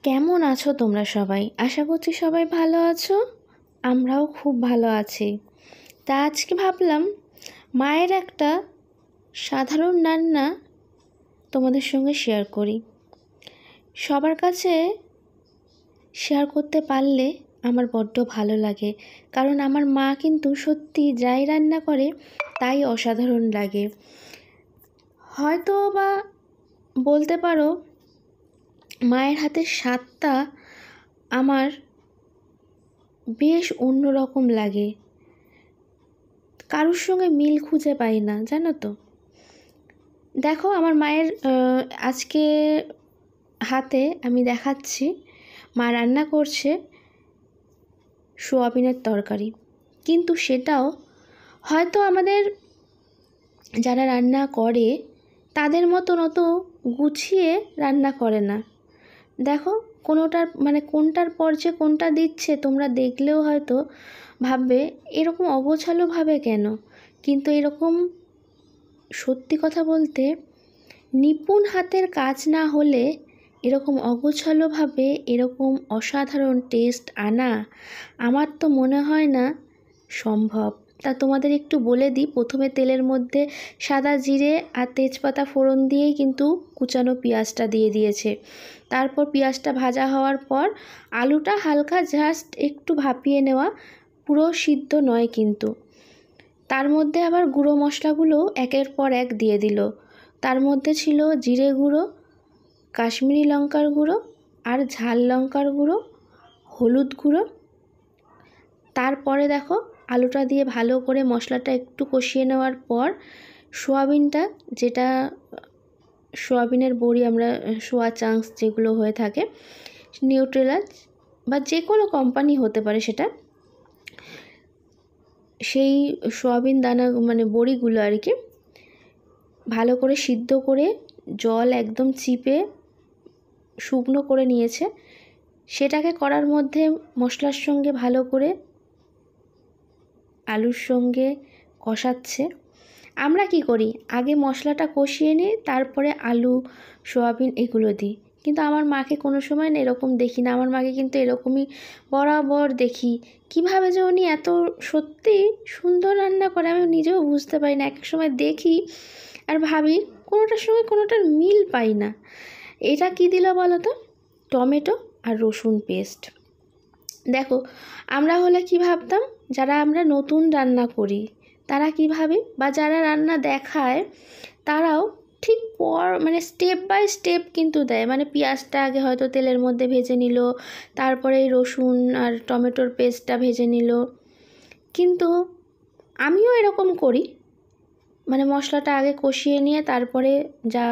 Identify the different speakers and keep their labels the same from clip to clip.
Speaker 1: কেমন আছো তোমরা সবাই? আশা করছি সবাই ভালো আছো। আমরাও খুব ভালো আছি। তা আজকে ভাবলাম মায়ের একটা সাধারণ রান্না তোমাদের সঙ্গে শেয়ার করি। সবার কাছে শেয়ার করতে পারলে আমার বড্ড ভালো লাগে, কারণ আমার মা কিন্তু সত্যি যাই রান্না করে তাই অসাধারণ লাগে। হয়তো বা বলতে পারো মায়ের হাতের স্বাদটা আমার বেশ অন্যরকম লাগে, কারোর সঙ্গে মিল খুঁজে পাই না, জানো তো। দেখো আমার মায়ের আজকে হাতে আমি দেখাচ্ছি, মা রান্না করছে সোয়াবিনের তরকারি। কিন্তু সেটাও হয়তো আমাদের যারা রান্না করে তাদের মতন অত গুছিয়ে রান্না করে না। দেখো কোনোটার কোনটার পর যে কোনটা দিচ্ছে তোমরা দেখলেও হয়তো ভাববে এরকম অগোছালোভাবে কেন। কিন্তু এরকম সত্যি কথা বলতে নিপুণ হাতের কাজ না হলে এরকম অগোছালোভাবে এরকম অসাধারণ টেস্ট আনা আমার তো মনে হয় না সম্ভব। তা তোমাদের একটু বলে দিই, প্রথমে তেলের মধ্যে সাদা জিরে আর তেজপাতা ফোড়ন দিয়েই কিন্তু কুচানো পেঁয়াজটা দিয়ে দিয়েছে। তারপর পেঁয়াজটা ভাজা হওয়ার পর আলুটা হালকা জাস্ট একটু ভাপিয়ে নেওয়া, পুরো সিদ্ধ নয় কিন্তু। তার মধ্যে আবার গুঁড়ো মশলাগুলো একের পর এক দিয়ে দিল। তার মধ্যে ছিল জিরে গুঁড়ো, কাশ্মীরি লঙ্কার গুঁড়ো আর ঝাল লঙ্কার গুঁড়ো, হলুদ গুঁড়ো। তারপরে দেখো আলুটা দিয়ে ভালো করে মশলাটা একটু কষিয়ে নেওয়ার পর সোয়াবিনটা, যেটা সোয়াবিনের বড়ি আমরা সোয়া চাংস যেগুলো হয়ে থাকে, নিউট্রেলা বা যে কোনো কোম্পানি হতে পারে সেটা, সেই সোয়াবিন দানা বড়িগুলো আর কি ভালো করে সিদ্ধ করে জল একদম চিপে শুকনো করে নিয়েছে। সেটাকে কড়ার মধ্যে মশলার সঙ্গে ভালো করে আলুর সঙ্গে কষাচ্ছে। আমরা কি করি, আগে মশলাটা কষিয়ে নিই, তারপরে আলু সোয়াবিন এগুলো দিই। কিন্তু আমার মাকে কোনো সময় না এরকম দেখি না। আমার মাকে কিন্তু এরকমই বরাবর দেখি। কিভাবে যে উনি এত সত্যি সুন্দর রান্না করে আমি নিজেও বুঝতে পারি না। এক এক সময় দেখি আর ভাবি কোনোটার সঙ্গে কোনোটার মিল পাই না। এটা কি দিল বলো তো? টমেটো আর রসুন পেস্ট। দেখো আমরা হলে কি ভাবতাম, যারা আমরা নতুন রান্না করি তারা কী ভাবে, বা যারা রান্না দেখায় তারাও ঠিক স্টেপ বাই স্টেপ কিন্তু দেয়। পেঁয়াজটা আগে হয়তো তেলের মধ্যে ভেজে নিল, তারপরে রসুন আর টমেটোর পেস্টটা ভেজে নিল। কিন্তু আমিও এরকম করি, মশলাটা আগে কষিয়ে নিয়ে তারপরে যা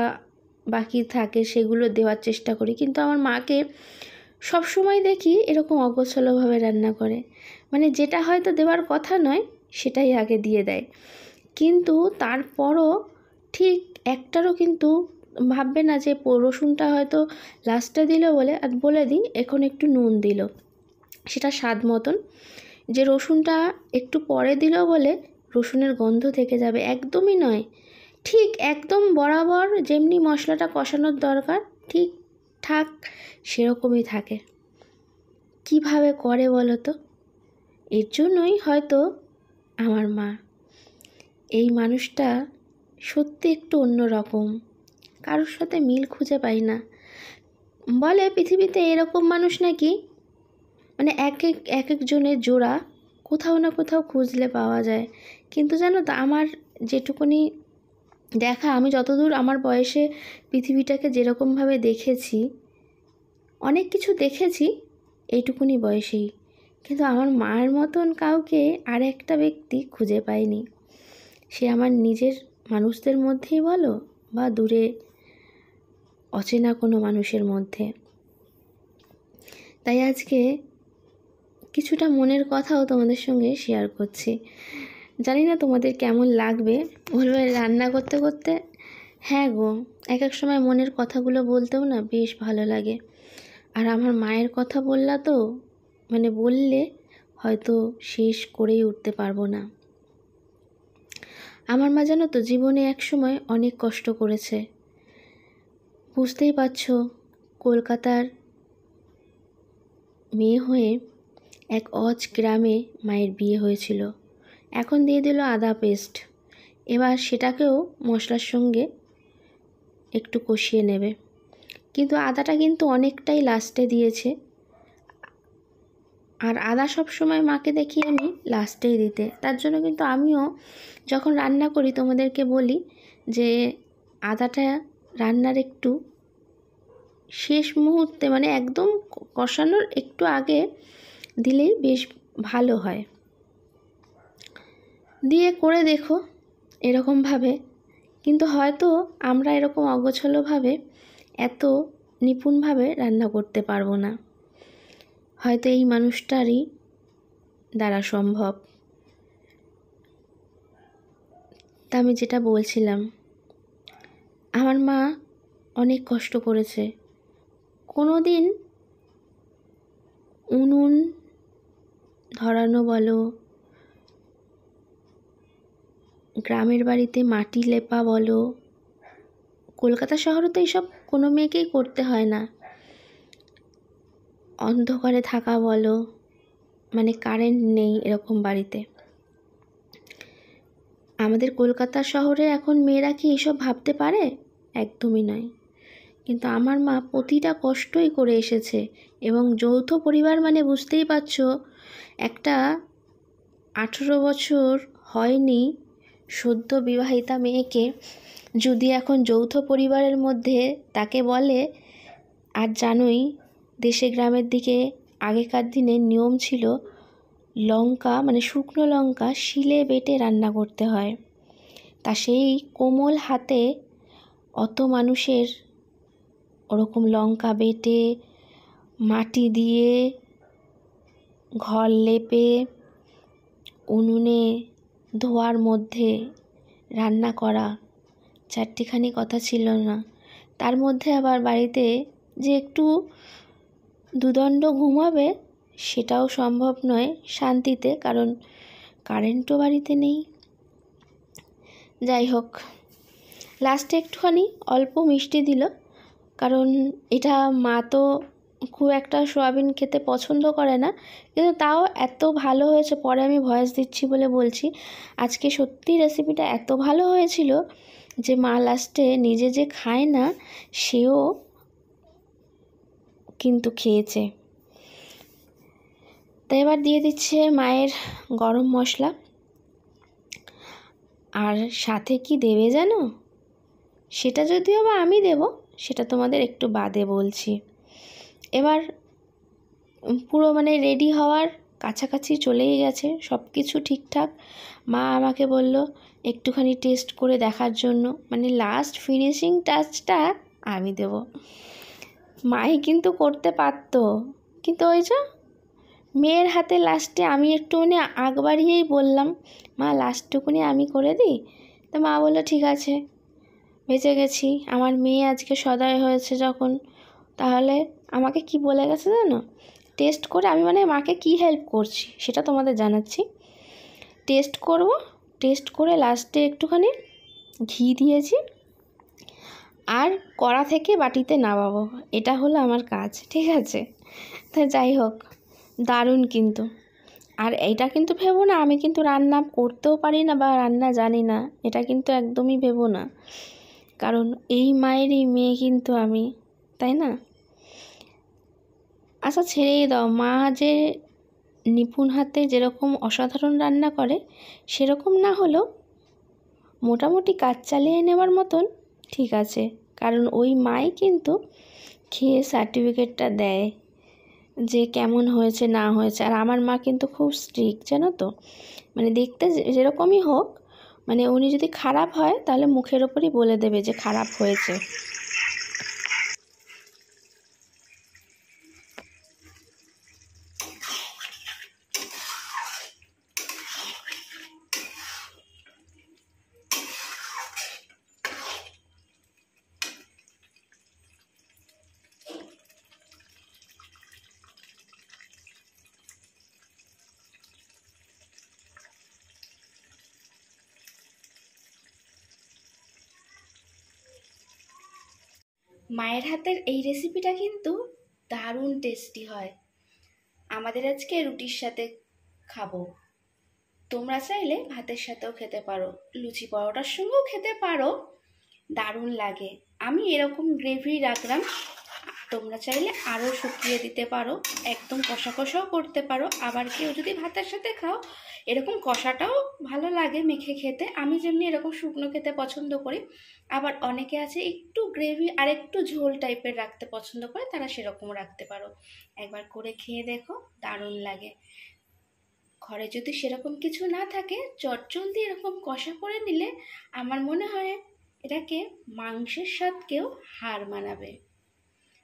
Speaker 1: বাকি থাকে সেগুলো দেওয়ার চেষ্টা করি। কিন্তু আমার মাকে সবসময় দেখি এরকম অগোছালোভাবে রান্না করে, যেটা হয়তো দেওয়ার কথা নয় সেটাই আগে দিয়ে দেয়। কিন্তু তারপরও ঠিক একটারও কিন্তু ভাববে না যে রসুনটা হয়তো লাস্টে দিল বলে, আর বলে দিই এখন একটু নুন দিল, সেটা স্বাদ মতন। যে রসুনটা একটু পরে দিল বলে রসুনের গন্ধ থেকে যাবে, একদমই নয়। ঠিক একদম বরাবর যেমনি মশলাটা কষানোর দরকার ঠিকঠাক সেরকমই থাকে। কিভাবে করে বলো তো? এর জন্যই হয়তো আমার মা, এই মানুষটা সত্যি একটু অন্যরকম, কারোর সাথে মিল খুঁজে পাই না। বলে পৃথিবীতে এরকম মানুষ নাকি এক একজনের জোড়া কোথাও না কোথাও খুঁজলে পাওয়া যায়। কিন্তু জানো তো, আমার যেটুকুনি দেখা, আমি যতদূর আমার বয়সে পৃথিবীটাকে যেরকমভাবে দেখেছি, অনেক কিছু দেখেছি এইটুকুনি বয়সেই, কিন্তু আমার মায়ের মতন কাউকে আর একটা ব্যক্তি খুঁজে পাইনি। সে আমার নিজের মানুষদের মধ্যেই বলো বা দূরে অচেনা কোনো মানুষের মধ্যে। তাই আজকে কিছুটা মনের কথাও তোমাদের সঙ্গে শেয়ার করছি। জানি না তোমাদের কেমন লাগবে, বলবে রান্না করতে করতে হ্যাঁ গো, এক এক সময় মনের কথাগুলো বলতেও না বেশ ভালো লাগে। আর আমার মায়ের কথা বললা তো বললে হয়তো শেষ করেই উঠতে পারবো না। আমার মা জানো তো জীবনে এক সময় অনেক কষ্ট করেছে। বুঝতেই পারছো, কলকাতার মেয়ে হয়ে এক অজ গ্রামে মায়ের বিয়ে হয়েছিল। এখন দিয়ে দিল আদা পেস্ট। এবার সেটাকেও মশলার সঙ্গে একটু কষিয়ে নেবে, কিন্তু আদাটা কিন্তু অনেকটাই লাস্টে দিয়েছে। আর আদা সব সময় মাকে দেখি আমি লাস্টেই দিতে, তার জন্য কিন্তু আমিও যখন রান্না করি তোমাদেরকে বলি যে আদাটা রান্নার একটু শেষ মুহূর্তে, মানে একদম কষানোর একটু আগে দিলেই বেশ ভালো হয়। দিয়ে করে দেখো এরকমভাবে। কিন্তু হয়তো আমরা এরকম অগোছালোভাবে এত নিপুণভাবে রান্না করতে পারবো না, হয়তো এই মানুষটারই দ্বারা সম্ভব। তা আমি যেটা বলছিলাম, আমার মা অনেক কষ্ট করেছে। কোনো দিন উনুন ধরানো বলো, গ্রামের বাড়িতে মাটি লেপা বলো, কলকাতা শহরে তো এইসব কোনো মেয়েকেই করতে হয় না। অন্ধকারে থাকা বলো, মানে কারেন্ট নেই এরকম বাড়িতে। আমাদের কলকাতা শহরে এখন মেয়েরা কি এসব ভাবতে পারে? একদমই নয়। কিন্তু আমার মা প্রতিটা কষ্টই করে এসেছে। এবং যৌথ পরিবার মানে বুঝতেই পারছো, একটা 18 বছর হয়নি সদ্য বিবাহিতা মেয়েকে যদি এখন যৌথ পরিবারের মধ্যে তাকে বলে, আর জানোই দেশে গ্রামের দিকে আগেকার দিনে নিয়ম ছিল লঙ্কা, মানে শুকনো লঙ্কা শিলে বেটে রান্না করতে হয়। তা সেই কোমল হাতে অত মানুষের ওরকম লঙ্কা বেটে মাটি দিয়ে ঘর লেপে উনুনে ধোয়ার মধ্যে রান্না করা চারটিখানি কথা ছিল না। তার মধ্যে আবার বাড়িতে যে একটু দুদণ্ড ঘুমাবে সেটাও সম্ভব নয় শান্তিতে, কারণ কারেন্টও বাড়িতে নেই। যাই হোক, লাস্টে একটুখানি অল্প মিষ্টি দিল, কারণ এটা মা তো খুব একটা সোয়াবিন খেতে পছন্দ করে না, কিন্তু তাও এত ভালো হয়েছে। পরে আমি ভয়েস দিচ্ছি বলে বলছি, আজকে সত্যি রেসিপিটা এত ভালো হয়েছিল যে মা লাস্টে নিজে যে খায় না সেও কিন্তু খেয়েছে। তাই এবার দিয়ে দিচ্ছে মায়ের গরম মশলা। আর সাথে কি দেবে জানো? সেটা যদিও বা আমি দেব, সেটা তোমাদের একটু বাদে বলছি। এবার পুরো মানে রেডি হওয়ার কাছাকাছি চলেই গেছে, সব কিছু ঠিকঠাক। মা আমাকে বলল একটুখানি টেস্ট করে দেখার জন্য, মানে লাস্ট ফিনিশিং টাচটা আমি দেব। মাই কিন্তু করতে পারতো, কিন্তু ওই যে মেয়ের হাতে লাস্টে আমি একটুখানি আগ বাড়িয়েই বললাম, মা লাস্টটুকুনি আমি করে দিই। তো মা বললো ঠিক আছে, বেঁচে গেছি। আমার মেয়ে আজকে সদয় হয়েছে যখন, তাহলে আমাকে কি বলে গেছে জানো? টেস্ট করে, আমি মানে মাকে কি হেল্প করছি সেটা তোমাদের জানাচ্ছি। টেস্ট করব, টেস্ট করে লাস্টে একটুখানি ঘি দিয়েছি আর কড়া থেকে বাটিতে নামাবো, এটা হলো আমার কাজ, ঠিক আছে? তো যাই হোক, দারুণ কিন্তু। আর এটা কিন্তু ভেবো না আমি কিন্তু রান্না করতেও পারি না বা রান্না জানি না, এটা কিন্তু একদমই ভেবো না, কারণ এই মায়েরই মেয়ে কিন্তু আমি, তাই না? আচ্ছা ছেড়েই দাও, মা যে নিপুণ হাতে যেরকম অসাধারণ রান্না করে সেরকম না হলেও মোটামুটি কাজ চালিয়ে নেওয়ার মতন ঠিক আছে, কারণ ওই মাই কিন্তু খেয়ে সার্টিফিকেটটা দেয় যে কেমন হয়েছে না হয়েছে। আর আমার মা কিন্তু খুব স্ট্রিক্ট, জানো তো, মানে দেখতে যেরকমই হোক, মানে উনি যদি খারাপ হয় তাহলে মুখের ওপরই বলে দেবে যে খারাপ হয়েছে। মায়ের হাতের এই রেসিপিটা কিন্তু দারুণ টেস্টি হয়। আমাদের আজকে রুটির সাথে খাবো। তোমরা চাইলে ভাতের সাথেও খেতে পারো, লুচি পরোটার সঙ্গেও খেতে পারো, দারুণ লাগে। আমি এরকম গ্রেভি রাখলাম, তোমরা চাইলে আরও শুকিয়ে দিতে পারো, একদম কষা কষাও করতে পারো। আবার কেউ যদি ভাতের সাথে খাও, এরকম কষাটাও ভালো লাগে মেখে খেতে। আমি যেমনি এরকম শুকনো খেতে পছন্দ করি, আবার অনেকে আছে একটু গ্রেভি আর একটু ঝোল টাইপের রাখতে পছন্দ করে, তারা সেরকমও রাখতে পারো। একবার করে খেয়ে দেখো, দারুণ লাগে। ঘরে যদি সেরকম কিছু না থাকে, চটজলদি এরকম কষা করে নিলে আমার মনে হয় এটাকে মাংসের স্বাদকেও হার মানাবে।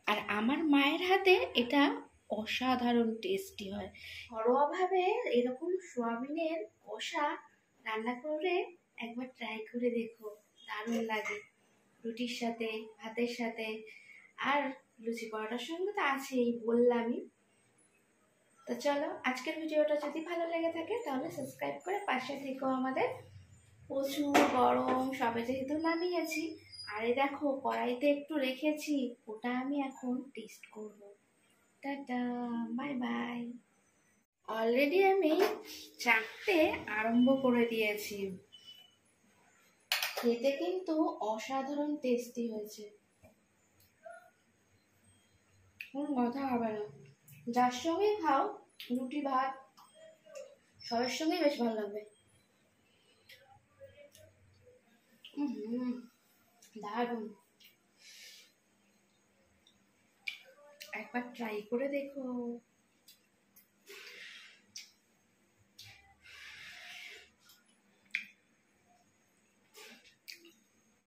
Speaker 1: আর আমার মায়ের হাতে এটা অসাধারণ টেস্টি হয়। ঘরোয়াভাবে এরকম সোয়াবিনের কষা রান্না করে একবার ট্রাই করে দেখো, দারুণ লাগে রুটির সাথে, ভাতের সাথে, আর লুচি পরোটার সঙ্গে তো আছেই, বললামই। তো চলো, আজকের ভিডিওটা যদি ভালো লেগে থাকে তাহলে সাবস্ক্রাইব করে পাশে থেকো আমাদের। প্রচুর গরম, সবে যেহেতু নামিয়েছি। আরে দেখো, কড়াইতে একটু রেখেছি, ওটা আমি এখন টেস্ট করব। Tata, bye bye. অলরেডি আমি চাটতে আরম্ভ করে দিয়েছি। খেতে কিন্তু অসাধারণ টেস্টি হয়েছে, কোনো কথা হবে না। যার সঙ্গেই খাও, রুটি ভাত সবের সঙ্গেই বেশ ভালো লাগবে। দারুণ, একবার ট্রাই করে দেখো।